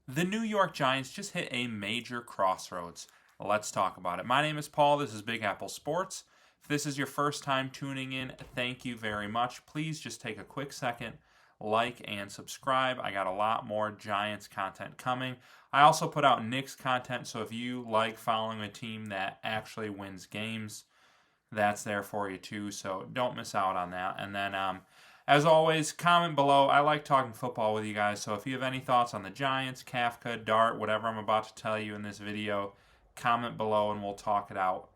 The New York Giants just hit a major crossroads. Let's talk about it. My name is Paul. This is Big Apple Sports. If this is your first time tuning in, thank you very much. Please just take a quick second, like and subscribe. I got a lot more Giants content coming. I also put out Knicks content, so if you like following a team that actually wins games, that's there for you too. So don't miss out on that. And then, as always, comment below. I like talking football with you guys. So if you have any thoughts on the Giants, Kafka, Dart, whatever I'm about to tell you in this video, comment below and we'll talk it out.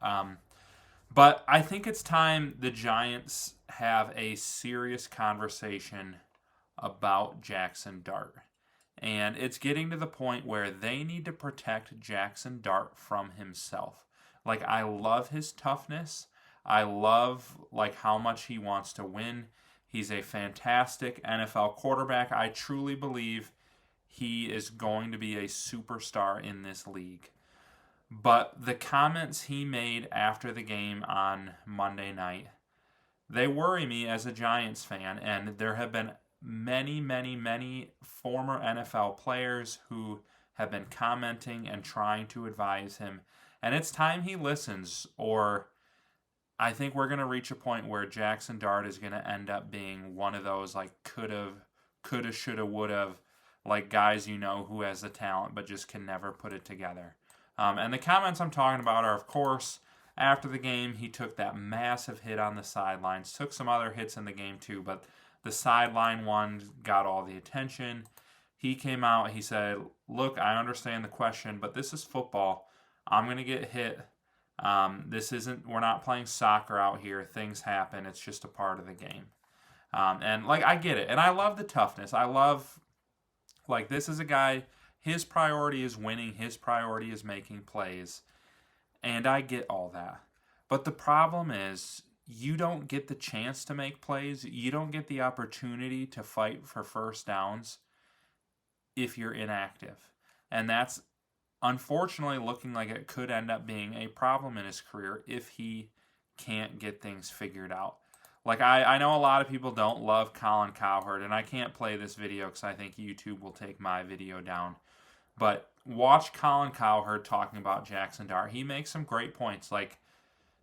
But I think it's time the Giants have a serious conversation about Jackson Dart. And it's getting to the point where they need to protect Jackson Dart from himself. Like, I love his toughness. I love how much he wants to win. He's a fantastic NFL quarterback. I truly believe he is going to be a superstar in this league. But the comments he made after the game on Monday night, they worry me as a Giants fan, and there have been many, many, many former NFL players who have been commenting and trying to advise him. And it's time he listens, or I think we're going to reach a point where Jackson Dart is going to end up being one of those coulda, shoulda, woulda, guys who has the talent but just can never put it together. And the comments I'm talking about are, of course, after the game, he took that massive hit on the sidelines, took some other hits in the game too, but the sideline one got all the attention. He came out, he said, "Look, I understand the question, but this is football. I'm going to get hit. We're not playing soccer out here. Things happen. It's just a part of the game." And I get it. And I love the toughness. I love, this is a guy, his priority is winning. His priority is making plays. And I get all that. But the problem is, you don't get the chance to make plays. You don't get the opportunity to fight for first downs if you're inactive. And that's unfortunately looking like it could end up being a problem in his career if he can't get things figured out. I know a lot of people don't love Colin Cowherd, and I can't play this video because I think YouTube will take my video down. But watch Colin Cowherd talking about Jackson Dart. He makes some great points.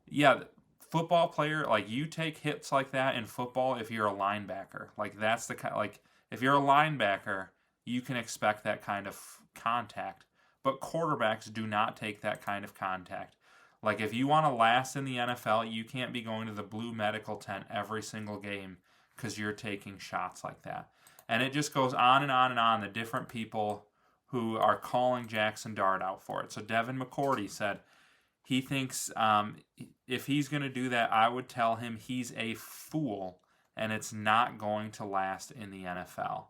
Yeah, football player, you take hits like that in football if you're a linebacker. That's the kind, if you're a linebacker, you can expect that kind of contact. But quarterbacks do not take that kind of contact. If you want to last in the NFL, you can't be going to the blue medical tent every single game because you're taking shots like that. And it just goes on and on and on, the different people who are calling Jackson Dart out for it. So Devin McCourty said he thinks if he's going to do that, I would tell him he's a fool and it's not going to last in the NFL.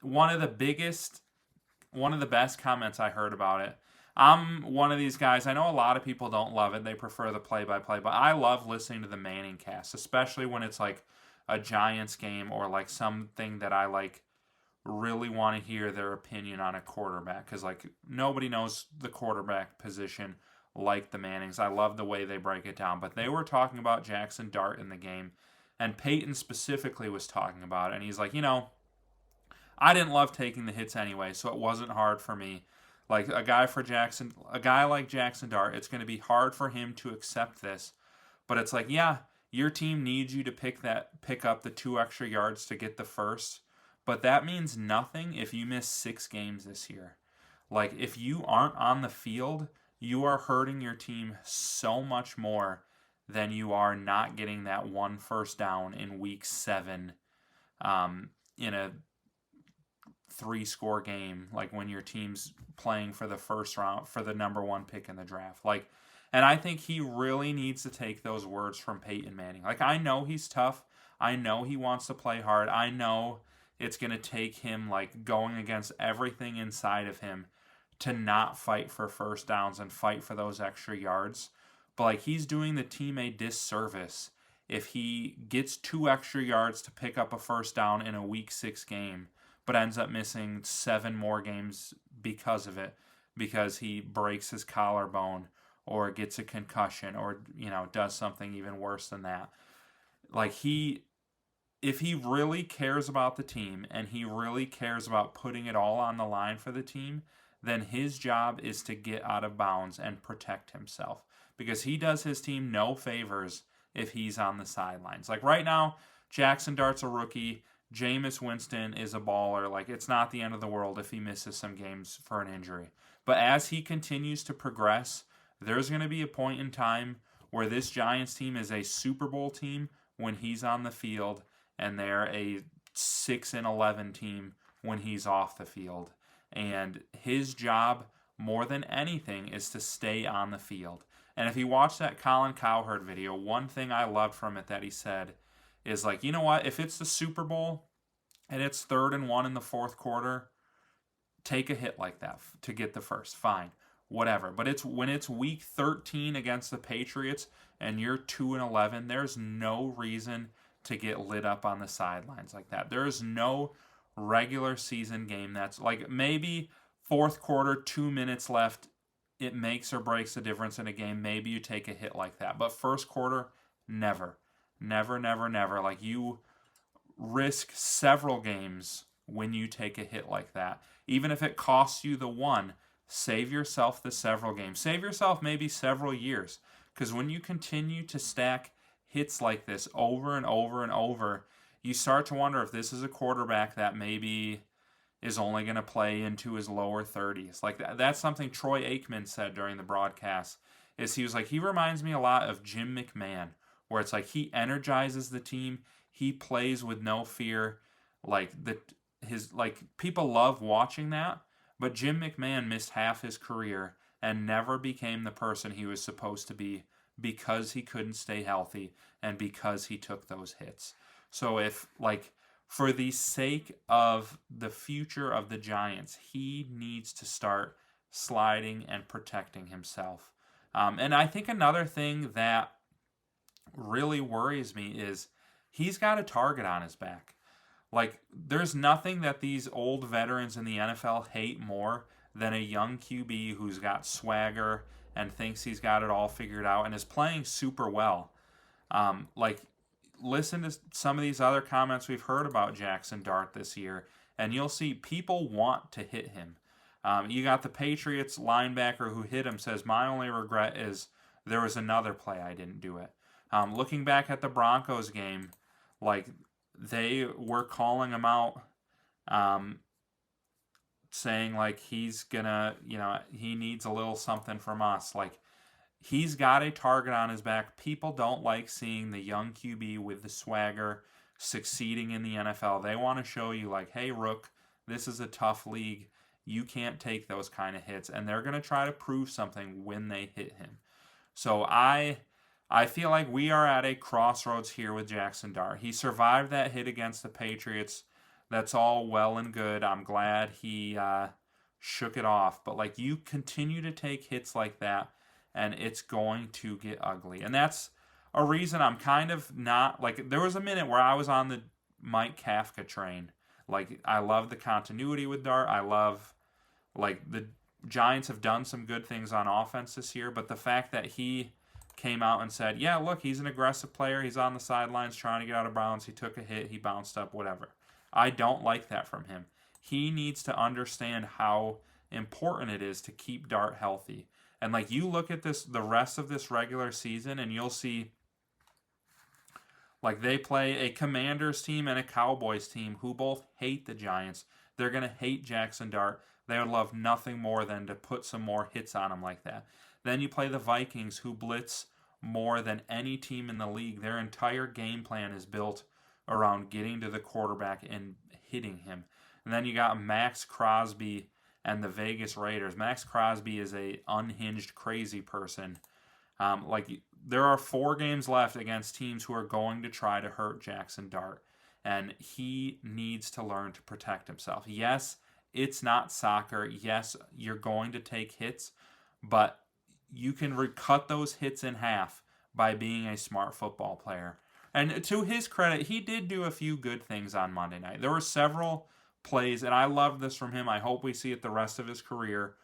One of the best comments I heard about it. I'm one of these guys. I know a lot of people don't love it. They prefer the play-by-play, but I love listening to the Manning cast, especially when it's a Giants game or something that I really want to hear their opinion on a quarterback, because nobody knows the quarterback position like the Mannings. I love the way they break it down, but they were talking about Jackson Dart in the game, and Peyton specifically was talking about it, and he's like, I didn't love taking the hits anyway, so it wasn't hard for me. A guy like Jackson Dart, it's going to be hard for him to accept this. But it's yeah, your team needs you to pick up the 2 extra yards to get the first. But that means nothing if you miss 6 games this year. If you aren't on the field, you are hurting your team so much more than you are not getting that 1 first down in week 7 in a 3-score game, when your team's playing for the first round for the number 1 pick in the draft. And I think he really needs to take those words from Peyton Manning. I know he's tough. I know he wants to play hard. I know it's going to take him going against everything inside of him to not fight for first downs and fight for those extra yards. But he's doing the team a disservice if he gets 2 extra yards to pick up a first down in a week 6 game, but ends up missing 7 more games because of it, because he breaks his collarbone or gets a concussion or does something even worse than that. if he really cares about the team and he really cares about putting it all on the line for the team, then his job is to get out of bounds and protect himself, because he does his team no favors if he's on the sidelines. Like right now, Jackson Dart's a rookie. Jameis Winston is a baller. Like, it's not the end of the world if he misses some games for an injury. But as he continues to progress, there's going to be a point in time where this Giants team is a Super Bowl team when he's on the field, and they're a 6-11 team when he's off the field. And his job, more than anything, is to stay on the field. And if you watch that Colin Cowherd video, one thing I loved from it that he said is like, you know what, if it's the Super Bowl and it's 3rd and 1 in the fourth quarter, take a hit like that to get the first. Fine, whatever. But it's when it's week 13 against the Patriots and you're 2-11, there's no reason to get lit up on the sidelines like that. There's no regular season game that's like, maybe fourth quarter, 2 minutes left, it makes or breaks the difference in a game. Maybe you take a hit like that. But first quarter, never. Never, never, never. Like, you risk several games when you take a hit like that. Even if it costs you the one, save yourself the several games. Save yourself maybe several years. Because when you continue to stack hits like this over and over and over, you start to wonder if this is a quarterback that maybe is only going to play into his lower 30s. Like, that's something Troy Aikman said during the broadcast, is he was like, he reminds me a lot of Jim McMahon, where it's like he energizes the team, he plays with no fear. Like, people love watching that, but Jim McMahon missed half his career and never became the person he was supposed to be because he couldn't stay healthy and because he took those hits. So if, like, for the sake of the future of the Giants, he needs to start sliding and protecting himself. And I think another thing that really worries me is he's got a target on his back. Like, there's nothing that these old veterans in the NFL hate more than a young QB who's got swagger and thinks he's got it all figured out and is playing super well. Listen to some of these other comments we've heard about Jackson Dart this year, and you'll see people want to hit him. You got the Patriots linebacker who hit him says, my only regret is there was another play I didn't do it. Looking back at the Broncos game, like, they were calling him out, saying, like, he's gonna, he needs a little something from us. Like, he's got a target on his back. People don't like seeing the young QB with the swagger succeeding in the NFL. They want to show you, like, hey, Rook, this is a tough league. You can't take those kind of hits. And they're going to try to prove something when they hit him. So I feel like we are at a crossroads here with Jackson Dart. He survived that hit against the Patriots. That's all well and good. I'm glad he shook it off. But, like, you continue to take hits like that, and it's going to get ugly. And that's a reason I'm kind of not, like, there was a minute where I was on the Mike Kafka train. Like, I love the continuity with Dart. I love, like, the Giants have done some good things on offense this year, but the fact that he came out and said, yeah, look, he's an aggressive player. He's on the sidelines trying to get out of bounds. He took a hit. He bounced up, whatever. I don't like that from him. He needs to understand how important it is to keep Dart healthy. And, like, you look at this, the rest of this regular season, and you'll see, like, they play a Commanders team and a Cowboys team who both hate the Giants. They're going to hate Jackson Dart. They would love nothing more than to put some more hits on him like that. Then you play the Vikings, who blitz more than any team in the league. Their entire game plan is built around getting to the quarterback and hitting him. And then you got Max Crosby and the Vegas Raiders. Max Crosby is a unhinged, crazy person. There are 4 games left against teams who are going to try to hurt Jackson Dart, and he needs to learn to protect himself. Yes, it's not soccer. Yes, you're going to take hits, but you can cut those hits in half by being a smart football player. And to his credit, he did do a few good things on Monday night. There were several plays, and I loved this from him. I hope we see it the rest of his career,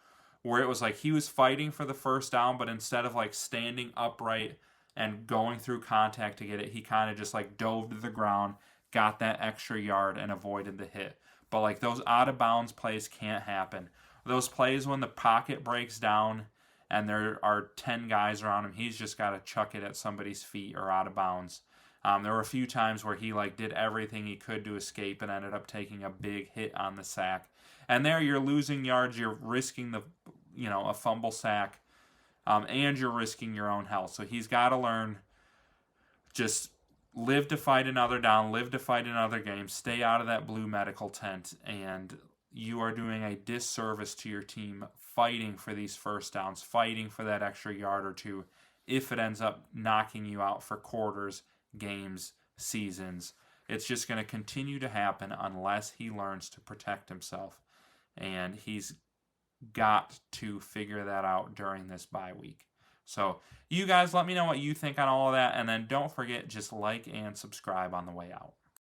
where it was like he was fighting for the first down, but instead of, like, standing upright and going through contact to get it, he kind of just, like, dove to the ground, got that extra yard and avoided the hit. But like those out of bounds plays can't happen. Those plays when the pocket breaks down and there are 10 guys around him, he's just got to chuck it at somebody's feet or out of bounds. There were a few times where he like did everything he could to escape and ended up taking a big hit on the sack. And there you're losing yards, you're risking a fumble sack, and you're risking your own health. So he's got to learn, just live to fight another down, live to fight another game, stay out of that blue medical tent, and you are doing a disservice to your team fighting for these first downs, fighting for that extra yard or two if it ends up knocking you out for quarters, games, seasons. It's just going to continue to happen unless he learns to protect himself. And he's got to figure that out during this bye week. So you guys let me know what you think on all of that. And then don't forget, just like and subscribe on the way out.